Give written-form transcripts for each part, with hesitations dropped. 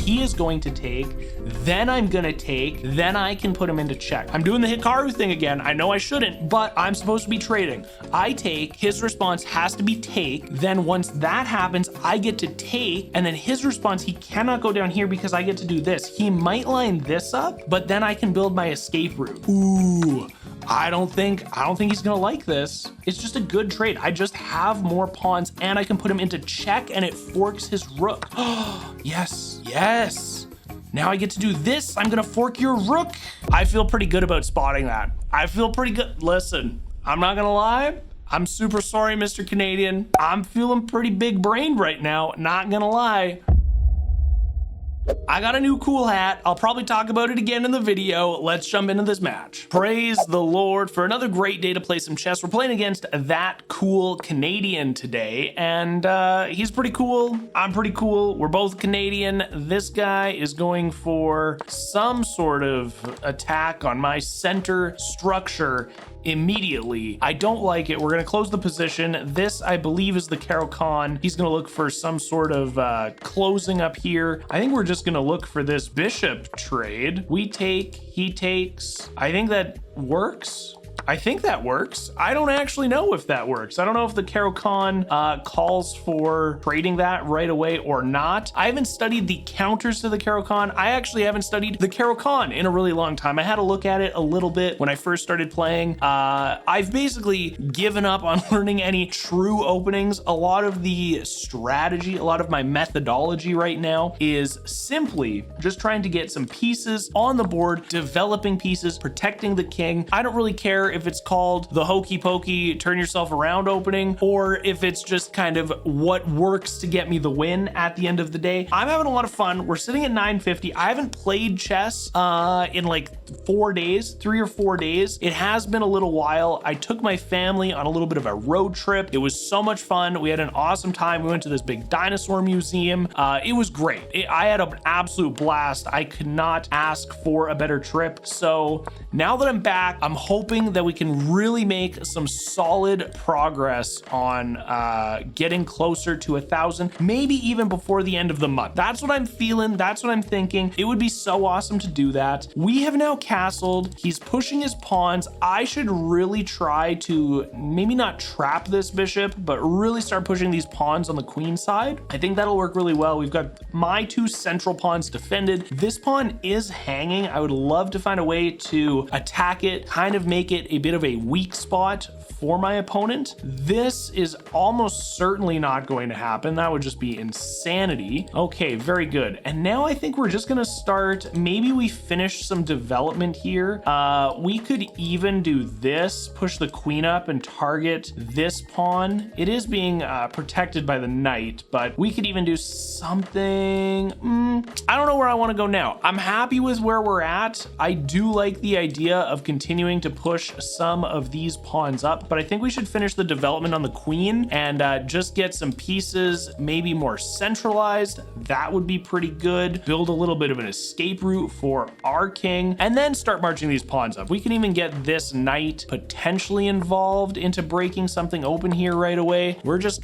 he is going to take, then I'm gonna take, then I can put him into check. I'm doing the Hikaru thing again. I know I shouldn't, but I'm supposed to be trading. I take, his response has to be take, then once that happens, I get to take, and then his response, he cannot go down here because I get to do this. He might line this up, but then I can build my escape route. Ooh, I don't think he's gonna like this. It's just a good trade. I just have more pawns and I can put him into check and it forks his rook. Yes, yes. Now I get to do this. I'm gonna fork your rook. I feel pretty good about spotting that. I feel pretty good. Listen, I'm not gonna lie. I'm super sorry, Mr. Canadian. I'm feeling pretty big brained right now, not gonna lie. I got a new cool hat. I'll probably talk about it again in the video. Let's jump into this match. Praise the Lord for another great day to play some chess. We're playing against that cool Canadian today, and he's pretty cool. I'm pretty cool. We're both Canadian. This guy is going for some sort of attack on my center structure immediately. I don't like it. We're gonna close the position. This, I believe, is the Caro-Kann. He's gonna look for some sort of closing up here. I think we're just gonna look for this bishop trade. We take, he takes. I think that works. I think that works. I don't actually know if that works. I don't know if the Caro-Kann calls for trading that right away or not. I haven't studied the counters to the Caro-Kann. I actually haven't studied the Caro-Kann in a really long time. I had to look at it a little bit when I first started playing. I've basically given up on learning any true openings. A lot of the strategy, a lot of my methodology right now is simply just trying to get some pieces on the board, developing pieces, protecting the king. I don't really care if it's called the hokey pokey turn yourself around opening, or if it's just kind of what works to get me the win at the end of the day. I'm having a lot of fun. We're sitting at 950. I haven't played chess in like 4 days, 3 or 4 days. It has been a little while. I took my family on a little bit of a road trip. It was so much fun. We had an awesome time. We went to this big dinosaur museum. It was great. I had an absolute blast. I could not ask for a better trip. So now that I'm back, I'm hoping that we can really make some solid progress on getting closer to 1,000, maybe even before the end of the month. That's what I'm feeling. That's what I'm thinking. It would be so awesome to do that. We have now castled. He's pushing his pawns. I should really try to maybe not trap this bishop, but really start pushing these pawns on the queen side. I think that'll work really well. We've got my 2 central pawns defended. This pawn is hanging. I would love to find a way to attack it, kind of make it a bit of a weak spot for my opponent. This is almost certainly not going to happen. That would just be insanity. Okay, very good. And now I think we're just gonna start, maybe we finish some development here. We could even do this, push the queen up and target this pawn. It is being protected by the knight, but we could even do something. I don't know where I want to go now. I'm happy with where we're at. I do like the idea of continuing to push some of these pawns up, but I think we should finish the development on the queen and just get some pieces maybe more centralized. That would be pretty good. Build a little bit of an escape route for our king and then start marching these pawns up. We can even get this knight potentially involved into breaking something open here right away. We're just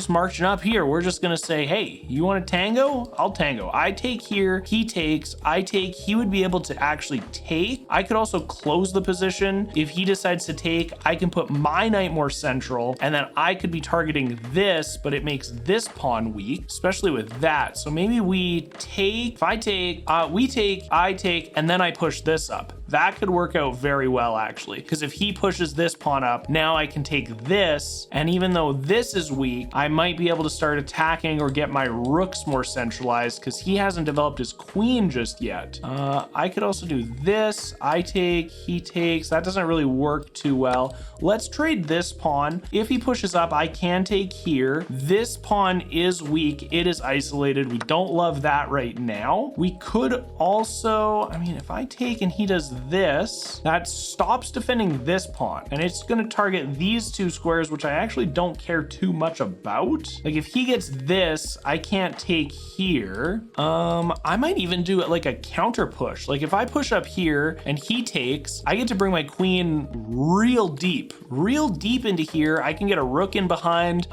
marching up here. We're just gonna say, hey, you want to tango? I'll tango. I take here, he takes, I take. He would be able to actually take. I could also close the position. If he decides to take, I can put my knight more central, and then I could be targeting this, but it makes this pawn weak, especially with that. So maybe we take, if I take, we take, I take, and then I push this up. That could work out very well, actually, because if he pushes this pawn up, now I can take this, and even though this is weak, I might be able to start attacking or get my rooks more centralized because he hasn't developed his queen just yet. I could also do this. I take, he takes. That doesn't really work too well. Let's trade this pawn. If he pushes up, I can take here. This pawn is weak. It is isolated. We don't love that right now. We could also, I mean, if I take and he does this, that stops defending this pawn, and it's going to target these two squares, which I actually don't care too much about. Like if he gets this, I can't take here. I might even do it like a counter push. Like if I push up here and he takes, I get to bring my queen real deep into here. I can get a rook in behind,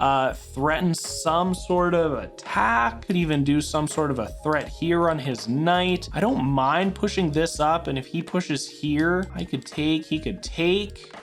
threaten some sort of attack, could even do some sort of a threat here on his knight. I don't mind pushing this up, and if he pushes here, I could take, he could take.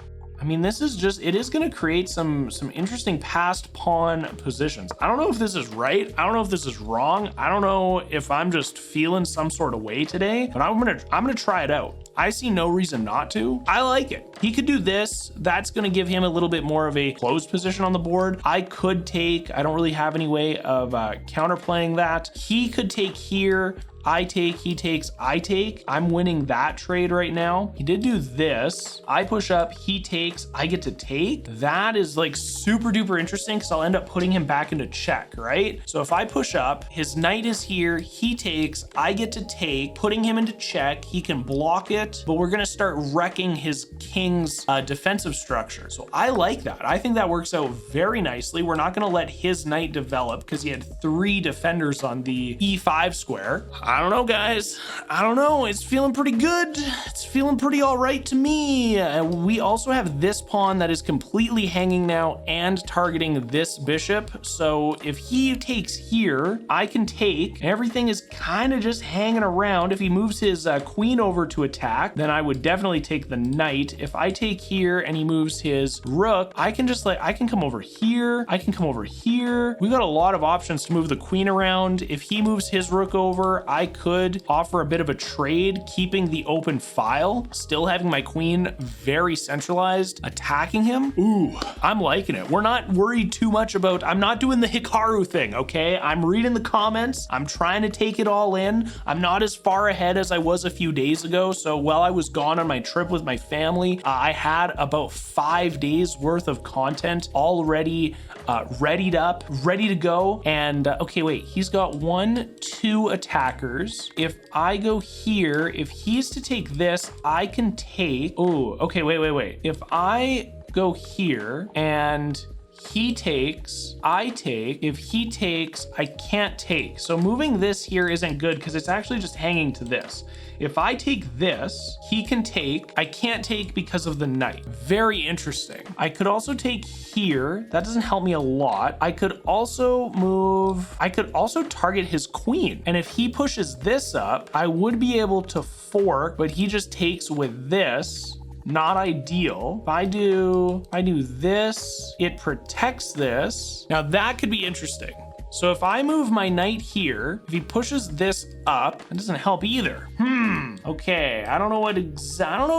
I mean, this is just, it is going to create some interesting passed pawn positions. I don't know if this is right. I don't know if this is wrong. I don't know if I'm just feeling some sort of way today, but I'm going to try it out. I see no reason not to. I like it. He could do this. That's going to give him a little bit more of a closed position on the board. I could take, I don't really have any way of counterplaying that. He could take here. I take, he takes, I take. I'm winning that trade right now. He did do this. I push up, he takes, I get to take. That is like super duper interesting because I'll end up putting him back into check, right? So if I push up, his knight is here, he takes, I get to take, putting him into check. He can block it, but we're gonna start wrecking his king's defensive structure. So I like that. I think that works out very nicely. We're not gonna let his knight develop because he had 3 defenders on the E5 square. I don't know, guys. I don't know. It's feeling pretty good. It's feeling pretty all right to me. We also have this pawn that is completely hanging now and targeting this bishop. So if he takes here, I can take. Everything is kind of just hanging around. If he moves his queen over to attack, then I would definitely take the knight. If I take here and he moves his rook, I can just like, I can come over here. I can come over here. We got a lot of options to move the queen around. If he moves his rook over, I could offer a bit of a trade, keeping the open file, still having my queen very centralized, attacking him. Ooh, I'm liking it. We're not worried too much about, I'm not doing the Hikaru thing, okay? I'm reading the comments. I'm trying to take it all in. I'm not as far ahead as I was a few days ago. So while I was gone on my trip with my family, I had about 5 days worth of content already readied up, ready to go. And okay, wait, he's got 1, 2 attackers. If I go here, if he's to take this, I can take, oh, okay, wait. If I go here and he takes, I take. If he takes, I can't take. So moving this here isn't good because it's actually just hanging to this. If I take this, he can take. I can't take because of the knight. Very interesting. I could also take here. That doesn't help me a lot. I could also move, I could also target his queen. And if he pushes this up, I would be able to fork, but he just takes with this. Not ideal. If I do this, it protects this. Now that could be interesting. So if I move my knight here, if he pushes this up, it doesn't help either. Okay, I don't know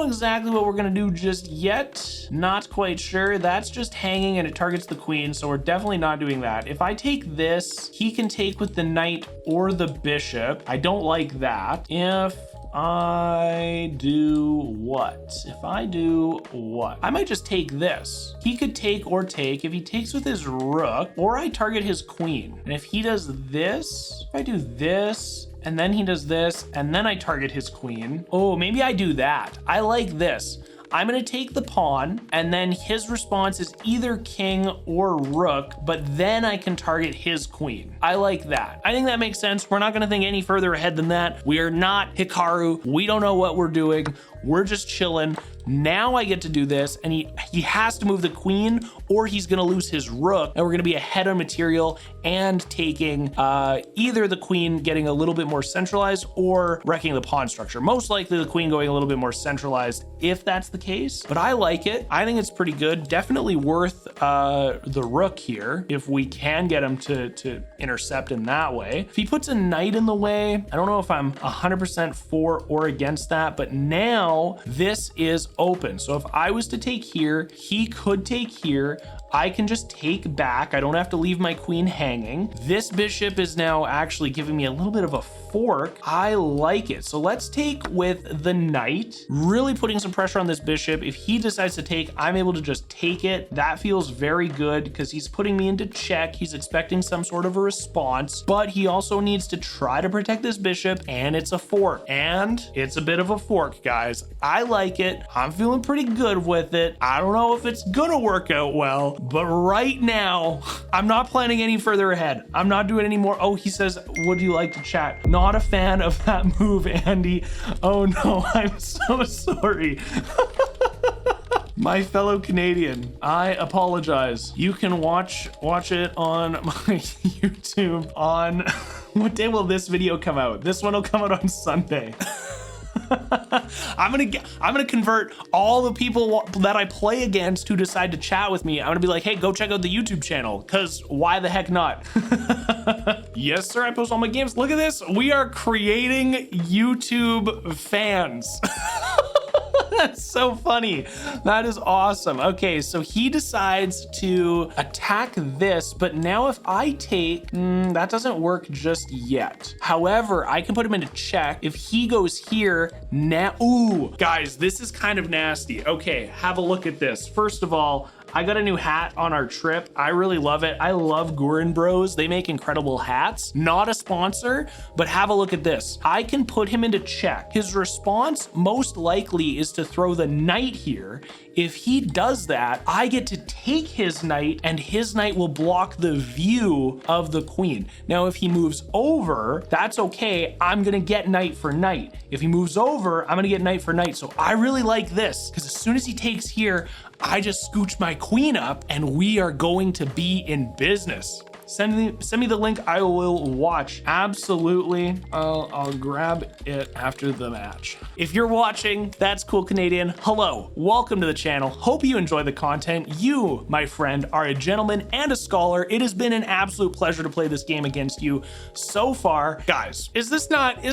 exactly what we're gonna do just yet. Not quite sure. That's just hanging and it targets the queen, so we're definitely not doing that. If I take this, he can take with the knight or the bishop. I don't like that. If I do what? If I do what? I might just take this. He could take or take. If he takes with his rook, or I target his queen. And if he does this, if I do this, and then he does this, and then I target his queen. Oh, maybe I do that. I like this. I'm gonna take the pawn, and then his response is either king or rook, but then I can target his queen. I like that. I think that makes sense. We're not gonna think any further ahead than that. We are not Hikaru. We don't know what we're doing. We're just chilling. Now I get to do this, and he has to move the queen or he's gonna lose his rook, and we're gonna be ahead on material and taking either the queen getting a little bit more centralized or wrecking the pawn structure. Most likely the queen going a little bit more centralized if that's the case, but I like it. I think it's pretty good. Definitely worth the rook here if we can get him to intercept in that way. If he puts a knight in the way, I don't know if I'm 100% for or against that, but now this is open. So if I was to take here, he could take here. I can just take back. I don't have to leave my queen hanging. This bishop is now actually giving me a little bit of a fork. I like it. So let's take with the knight, really putting some pressure on this bishop. If he decides to take, I'm able to just take it. That feels very good because he's putting me into check. He's expecting some sort of a response, but he also needs to try to protect this bishop, and it's a fork. And it's a bit of a fork, guys. I like it. I'm feeling pretty good with it. I don't know if it's gonna work out well, but right now, I'm not planning any further ahead. I'm not doing any more. Oh, he says, would you like to chat? Not a fan of that move, Andy. Oh no, I'm so sorry. My fellow Canadian, I apologize. You can watch it on my YouTube on, what day will this video come out? This one will come out on Sunday. I'm gonna convert all the people that I play against who decide to chat with me. I'm gonna be like, hey, go check out the YouTube channel, because why the heck not? Yes, sir, I post all my games. Look at this. We are creating YouTube fans. That's so funny. That is awesome. Okay, so he decides to attack this, but now if I take, that doesn't work just yet. However, I can put him into check. If he goes here, now, ooh, guys, this is kind of nasty. Okay, have a look at this. First of all, I got a new hat on our trip. I really love it. I love Gurin Bros. They make incredible hats. Not a sponsor, but have a look at this. I can put him into check. His response most likely is to throw the knight here. If he does that, I get to take his knight, and his knight will block the view of the queen. Now, if he moves over, that's okay. I'm gonna get knight for knight. If he moves over, I'm gonna get knight for knight. So I really like this, because as soon as he takes here, I just scooch my queen up and we are going to be in business. Send me the link. I will watch. Absolutely. I'll grab it after the match. If you're watching, that's cool, Canadian. Hello, welcome to the channel. Hope you enjoy the content. You, my friend, are a gentleman and a scholar. It has been an absolute pleasure to play this game against you so far. Guys, is this not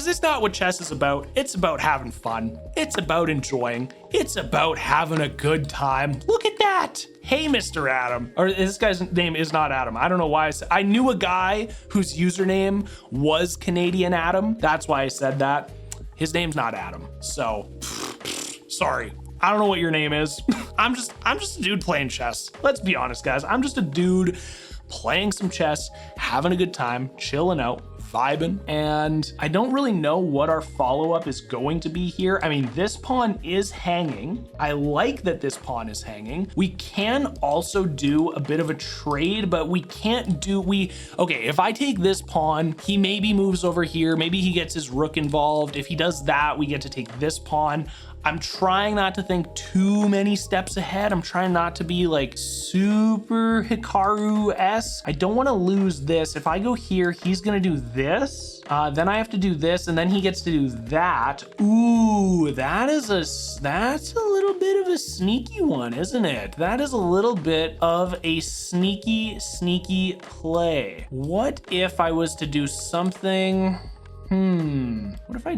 what chess is about? It's about having fun. It's about enjoying. It's about having a good time. Look at that. Hey, Mr. Adam. Or this guy's name is not Adam. I don't know why I knew a guy whose username was Canadian Adam. That's why I said that. His name's not Adam. So, sorry. I don't know what your name is. I'm just a dude playing chess. Let's be honest, guys. I'm just a dude playing some chess, having a good time, chilling out, vibing, and I don't really know what our follow-up is going to be here. I mean, this pawn is hanging. I like that this pawn is hanging. We can also do a bit of a trade, but we can't do, okay, if I take this pawn, he maybe moves over here, maybe he gets his rook involved. If he does that, we get to take this pawn. I'm trying not to think too many steps ahead. I'm trying not to be like super Hikaru-esque. I don't want to lose this. If I go here, he's gonna do this. Then I have to do this, and then he gets to do that. Ooh, that's a little bit of a sneaky one, isn't it? That is a little bit of a sneaky play. What if I was to do something? What if I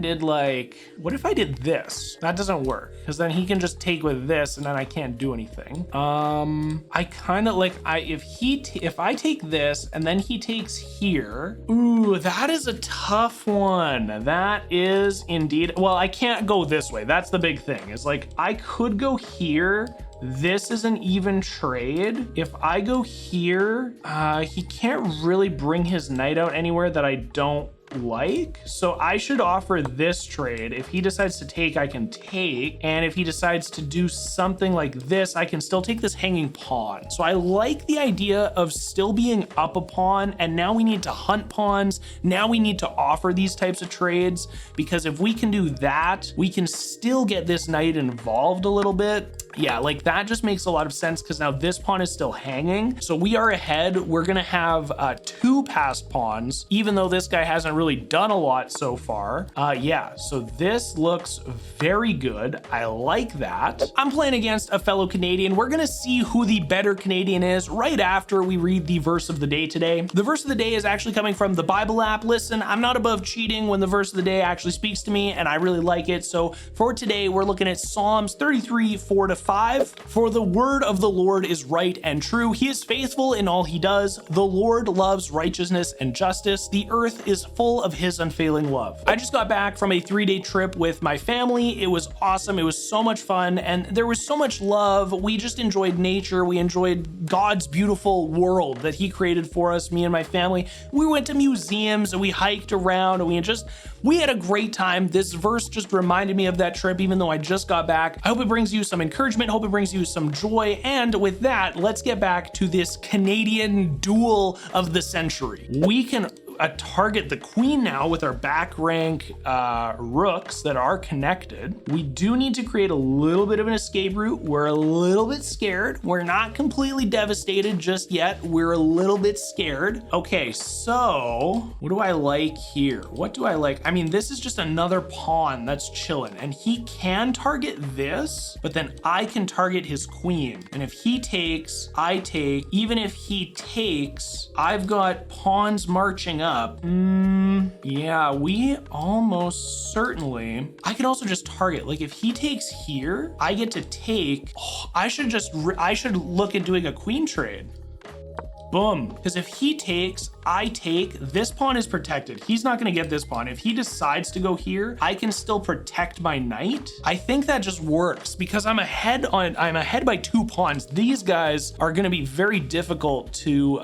did this? That doesn't work, because then he can just take with this and then I can't do anything. I kind of like, if I take this and then he takes here, ooh, that is a tough one. That is indeed, well, I can't go this way. That's the big thing, is like, I could go here. This is an even trade. If I go here, he can't really bring his knight out anywhere that I don't like. So I should offer this trade. If he decides to take, I can take. And if he decides to do something like this, I can still take this hanging pawn. So I like the idea of still being up a pawn. And now we need to hunt pawns. Now we need to offer these types of trades, because if we can do that, we can still get this knight involved a little bit. Yeah, like that just makes a lot of sense, because now this pawn is still hanging. So we are ahead. We're gonna have 2 passed pawns, even though this guy hasn't really done a lot so far. Yeah, so this looks very good. I like that. I'm playing against a fellow Canadian. We're gonna see who the better Canadian is right after we read the verse of the day today. The verse of the day is actually coming from the Bible app. Listen, I'm not above cheating when the verse of the day actually speaks to me, and I really like it. So for today, we're looking at Psalms 33, 4-5. 5, for the word of the Lord is right and true. He is faithful in all he does. The Lord loves righteousness and justice. The earth is full of his unfailing love. I just got back from a 3-day trip with my family. It was awesome. It was so much fun and there was so much love. We just enjoyed nature. We enjoyed God's beautiful world that he created for us, me and my family. We went to museums and we hiked around and we had a great time. This verse just reminded me of that trip, even though I just got back. I hope it brings you some encouragement. Hope it brings you some joy. And with that, let's get back to this Canadian duel of the century. We can target the queen now with our back rank rooks that are connected. We do need to create a little bit of an escape route. We're a little bit scared. We're not completely devastated just yet. We're a little bit scared. Okay, so what do I like here? What do I like? I mean, this is just another pawn that's chilling and he can target this, but then I can target his queen. And if he takes, I take. Even if he takes, I've got pawns marching up. Yeah, we almost certainly. I can also just target. Like if he takes here, I get to take. Oh, I should look at doing a queen trade. Boom. Because if he takes, I take, this pawn is protected. He's not going to get this pawn. If he decides to go here, I can still protect my knight. I think that just works because I'm ahead by 2 pawns. These guys are going to be very difficult to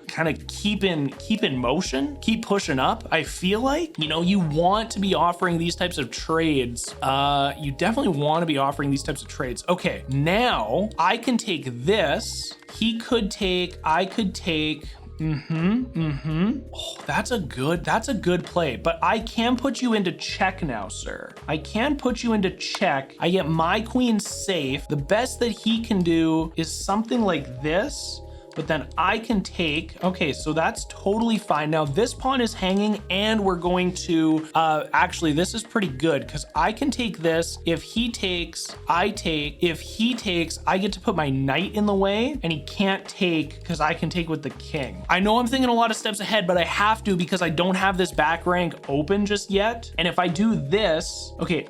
kind of keep in motion, keep pushing up. I feel like, you know, you want to be offering these types of trades. You definitely want to be offering these types of trades. Okay, now I can take this. He could take, I could take. Oh, that's a good play, but I can put you into check now, sir. I can put you into check. I get my queen safe. The best that he can do is something like this. But then I can take, okay, so that's totally fine. Now this pawn is hanging and we're going to, actually this is pretty good because I can take this. If he takes, I take. If he takes, I get to put my knight in the way and he can't take because I can take with the king. I know I'm thinking a lot of steps ahead, but I have to because I don't have this back rank open just yet. And if I do this, okay,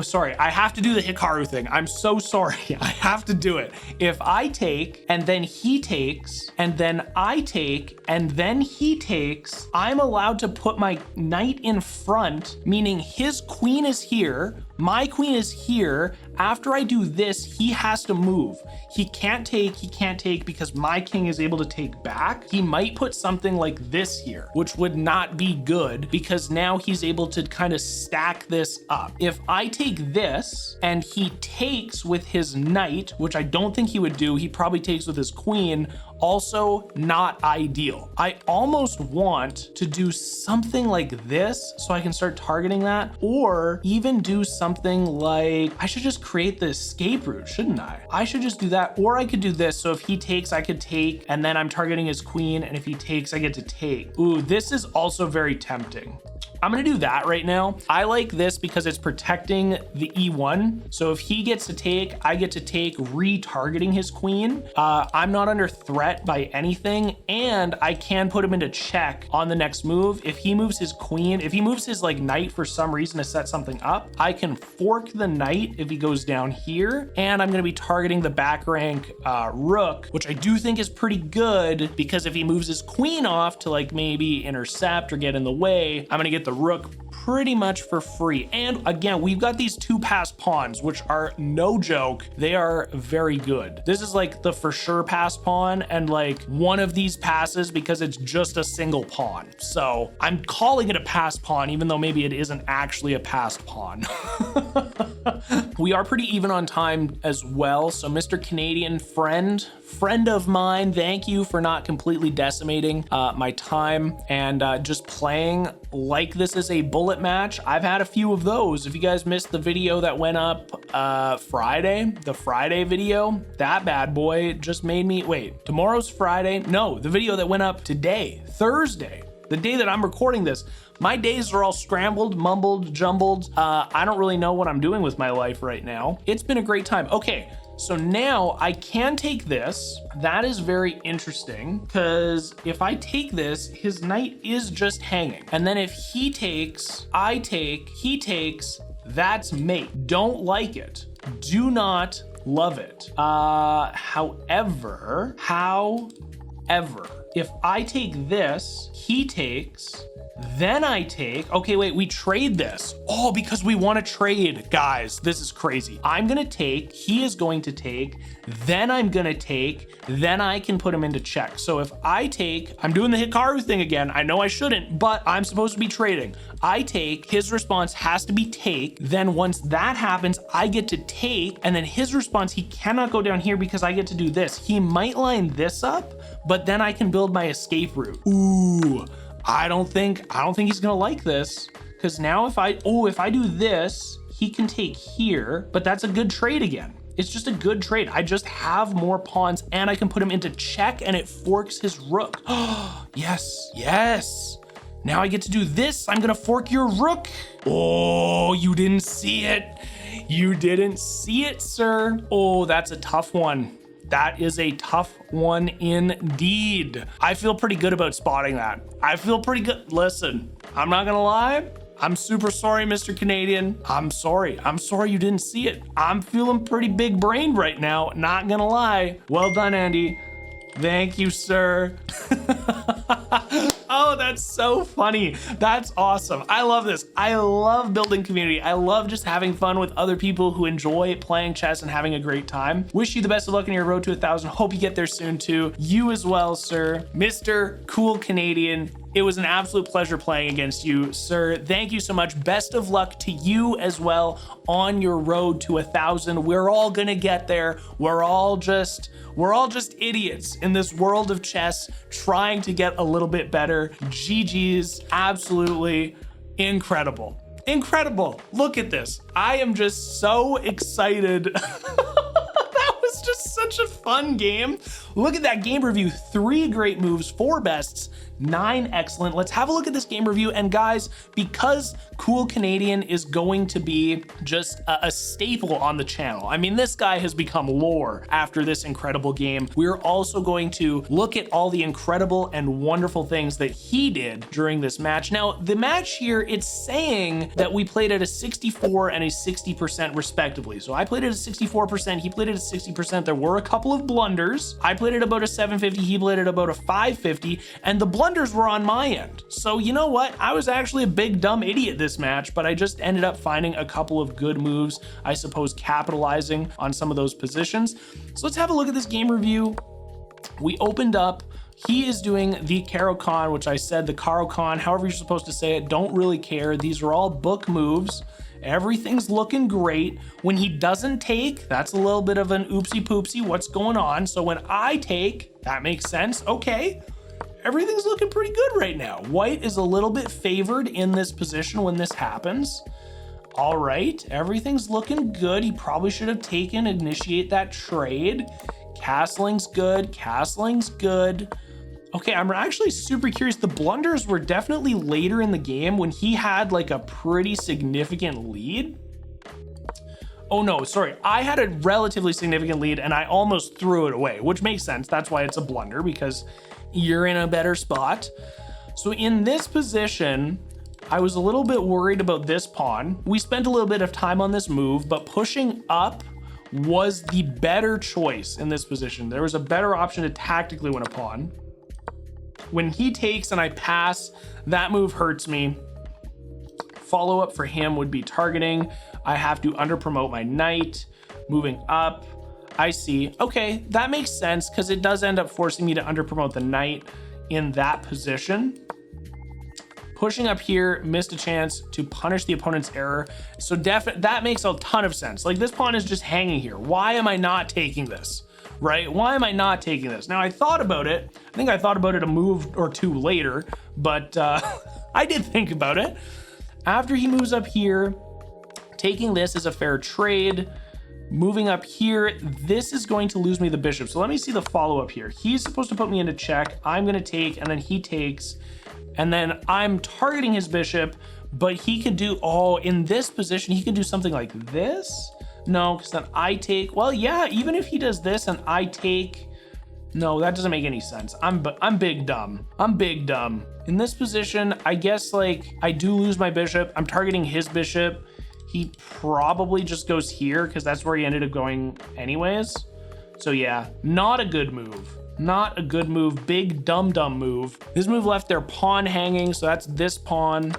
sorry, I have to do the Hikaru thing. I'm so sorry, I have to do it. If I take and then he takes, and then I take, and then he takes, I'm allowed to put my knight in front, meaning his queen is here, my queen is here. After I do this, he has to move. He can't take because my king is able to take back. He might put something like this here, which would not be good because now he's able to kind of stack this up. If I take this and he takes with his knight, which I don't think he would do, he probably takes with his queen, also not ideal. I almost want to do something like this so I can start targeting that, or even do something like, I should just create the escape route, shouldn't I? I should just do that, or I could do this. So if he takes, I could take, and then I'm targeting his queen, and if he takes, I get to take. Ooh, this is also very tempting. I'm gonna do that right now. I like this because it's protecting the E1. So if he gets to take, I get to take, retargeting his queen. I'm not under threat by anything, and I can put him into check on the next move. If he moves his queen, if he moves his like knight for some reason to set something up, I can fork the knight if he goes down here, and I'm gonna be targeting the back rank rook, which I do think is pretty good because if he moves his queen off to like maybe intercept or get in the way, I'm gonna get the rook pretty much for free. And again, we've got these 2 passed pawns, which are no joke. They are very good. This is like the for sure pass pawn, and like one of these passes because it's just a single pawn. So I'm calling it a pass pawn, even though maybe it isn't actually a passed pawn. We are pretty even on time as well. So Mr. Canadian friend of mine, thank you for not completely decimating my time and just playing like this is a bullet match. I've had a few of those. If you guys missed the video that went up Friday, the Friday video, that bad boy just made me, wait, tomorrow's Friday? No, the video that went up today, Thursday, the day that I'm recording this. My days are all scrambled, mumbled, jumbled. I don't really know what I'm doing with my life right now. It's been a great time. Okay, so now I can take this. That is very interesting because if I take this, his knight is just hanging. And then if he takes, I take, he takes, that's mate. Don't like it. Do not Love it. However, if I take this, he takes, then I take, okay, wait, we trade this. Oh, because we want to trade, guys. This is crazy. I'm going to take, he is going to take, then I'm going to take, then I can put him into check. So if I take, I'm doing the Hikaru thing again. I know I shouldn't, but I'm supposed to be trading. I take, his response has to be take. Then once that happens, I get to take, and then his response, he cannot go down here because I get to do this. He might line this up, but then I can build my escape route. Ooh. I don't think he's gonna like this, because now if I do this, he can take here, but that's a good trade again. It's just a good trade. I just have more pawns and I can put him into check and it forks his rook. Oh, yes. Now I get to do this. I'm gonna fork your rook. Oh, you didn't see it. You didn't see it, sir. Oh, that's a tough one. That is a tough one indeed. I feel pretty good about spotting that. I feel pretty good. Listen, I'm not gonna lie. I'm super sorry, Mr. Canadian. I'm sorry you didn't see it. I'm feeling pretty big brained right now, not gonna lie. Well done, Andy. Thank you, sir. Oh, that's so funny. That's awesome. I love this. I love building community. I love just having fun with other people who enjoy playing chess and having a great time. Wish you the best of luck in your road to 1,000. Hope you get there soon too. You as well, sir. Mr. Cool Canadian. It was an absolute pleasure playing against you, sir. Thank you so much. Best of luck to you as well on your road to 1,000. We're all gonna get there. We're all just idiots in this world of chess trying to get a little bit better. GG's, absolutely incredible. Incredible. Look at this. I am just so excited. That was just such a fun game. Look at that game review. 3 great moves, 4 bests, 9 excellent. Let's have a look at this game review. And guys, because Cool Canadian is going to be just a staple on the channel. I mean, this guy has become lore after this incredible game. We're also going to look at all the incredible and wonderful things that he did during this match. Now, the match here, it's saying that we played at a 64 and a 60% respectively. So I played at a 64%, he played at a 60%. There were a couple of blunders. I played at about a 750, he played at about a 550, and the blunders were on my end. So you know what? I was actually a big dumb idiot this match, but I just ended up finding a couple of good moves, I suppose capitalizing on some of those positions. So let's have a look at this game review. We opened up, he is doing the Caro-Kann, which I said the Caro-Kann, however you're supposed to say it, don't really care. These are all book moves. Everything's looking great. When he doesn't take, that's a little bit of an oopsie poopsie. What's going on? So when I take, that makes sense. Okay. Everything's looking pretty good right now. White is a little bit favored in this position when this happens. All right, everything's looking good. He probably should have taken, initiate that trade. Castling's good, Castling's good. Okay, I'm actually super curious. The blunders were definitely later in the game when he had like a pretty significant lead. Oh no, sorry. I had a relatively significant lead and I almost threw it away, which makes sense. That's why it's a blunder, because you're in a better spot. So in this position, I was a little bit worried about this pawn. We spent a little bit of time on this move, but pushing up was the better choice in this position. There was a better option to tactically win a pawn. When he takes and I pass, that move hurts me. Follow up for him would be targeting. I have to under promote my knight. Moving up, I see. Okay, that makes sense because it does end up forcing me to under promote the knight in that position. Pushing up here, missed a chance to punish the opponent's error. So that makes a ton of sense. Like, this pawn is just hanging here. Why am I not taking this? Right? Why am I not taking this? Now, I thought about it. I think I thought about it a move or two later, but I did think about it. After he moves up here, taking this is a fair trade. Moving up here, this is going to lose me the bishop. So let me see the follow-up here. He's supposed to put me into check. I'm going to take, and then he takes. And then I'm targeting his bishop, but he could do, oh, in this position, he could do something like this. No, because then I take, well, yeah, even if he does this and I take, no, that doesn't make any sense. I'm big dumb. I'm big dumb. In this position, I guess, like, I do lose my bishop. I'm targeting his bishop. he probably just goes here because that's where he ended up going anyways. So yeah, not a good move. Not a good move. Big dumb move. This move left their pawn hanging, so that's this pawn.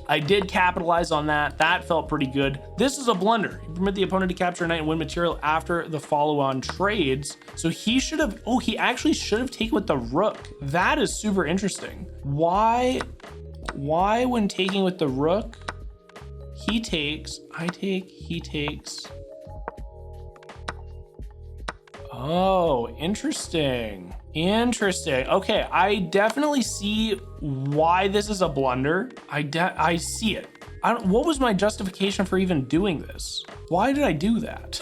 I did capitalize on that. That felt pretty good. This is a blunder. You permit the opponent to capture a knight and win material after the follow-on trades. So he should have, oh, he actually should have taken with the rook. That is super interesting. Why when taking with the rook, he takes, I take, he takes. Oh, interesting. Interesting. Okay, I definitely see why this is a blunder. I see it. What was my justification for even doing this? Why did I do that?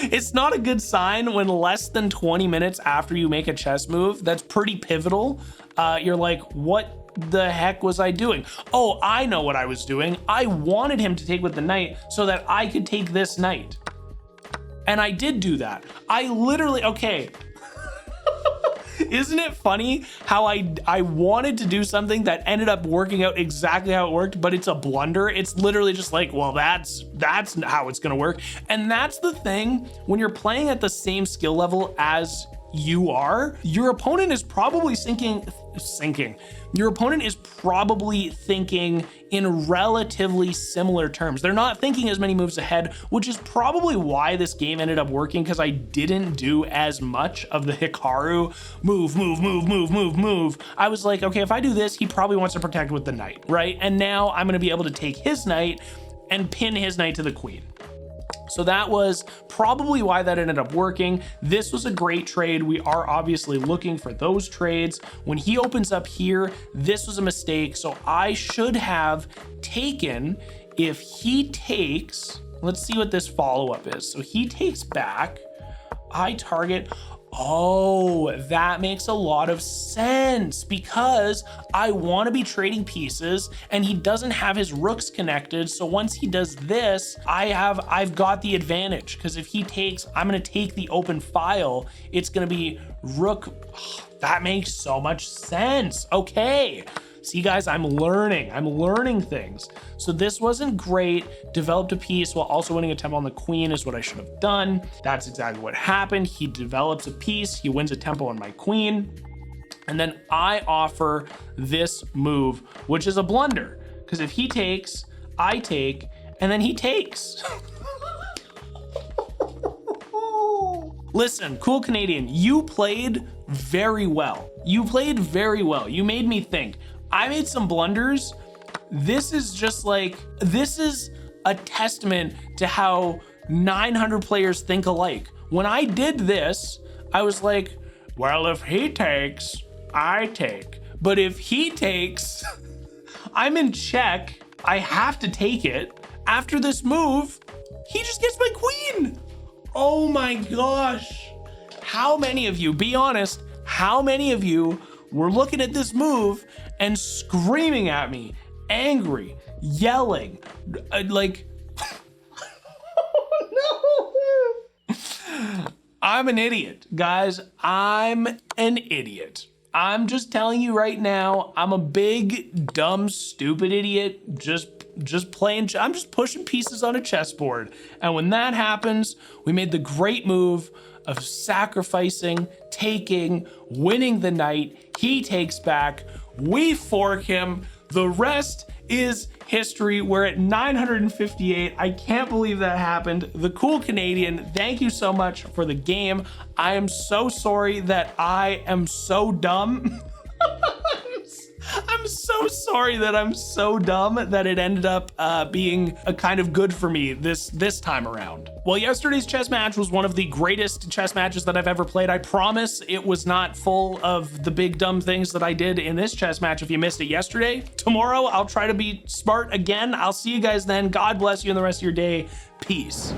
It's not a good sign when less than 20 minutes after you make a chess move that's pretty pivotal, you're like, what the heck was I doing? Oh, I know what I was doing. I wanted him to take with the knight so that I could take this knight. And I did do that. I literally, okay. Isn't it funny how I wanted to do something that ended up working out exactly how it worked, but it's a blunder? It's literally just like, well, that's how it's gonna work. And that's the thing, when you're playing at the same skill level as you are, your opponent is probably thinking in relatively similar terms. They're not thinking as many moves ahead, which is probably why this game ended up working, because I didn't do as much of the Hikaru move. I was like, okay, if I do this, he probably wants to protect with the knight, right? And now I'm gonna be able to take his knight and pin his knight to the queen. So that was probably why that ended up working. This was a great trade. We are obviously looking for those trades. When he opens up here, this was a mistake. So I should have taken, if he takes, let's see what this follow-up is. So he takes back, I target. Oh, that makes a lot of sense, because I want to be trading pieces and he doesn't have his rooks connected. So once he does this, I've got the advantage, because if he takes, I'm going to take the open file. It's going to be rook. Oh, that makes so much sense. Okay. See, guys, I'm learning things. So this wasn't great. Developed a piece while also winning a tempo on the queen is what I should have done. That's exactly what happened. He develops a piece, he wins a tempo on my queen. And then I offer this move, which is a blunder, because if he takes, I take, and then he takes. Listen, Cool Canadian, you played very well. You played very well. You made me think. I made some blunders. This is just like, this is a testament to how 900 players think alike. When I did this, I was like, well, if he takes, I take. But if he takes, I'm in check. I have to take it. After this move, he just gets my queen. Oh my gosh. How many of you, be honest, how many of you were looking at this move and screaming at me, angry, yelling, like, oh no. I'm an idiot, guys. I'm an idiot. I'm just telling you right now, I'm a big, dumb, stupid idiot. Just playing, I'm just pushing pieces on a chessboard. And when that happens, we made the great move of sacrificing, taking, winning the knight. He takes back, we fork him. The rest is history. We're at 958. I can't believe that happened. The Cool Canadian, thank you so much for the game. I am so sorry that I am so dumb. I'm so sorry that I'm so dumb that it ended up being a kind of good for me this time around. Well, yesterday's chess match was one of the greatest chess matches that I've ever played. I promise it was not full of the big dumb things that I did in this chess match if you missed it yesterday. Tomorrow, I'll try to be smart again. I'll see you guys then. God bless you in the rest of your day. Peace.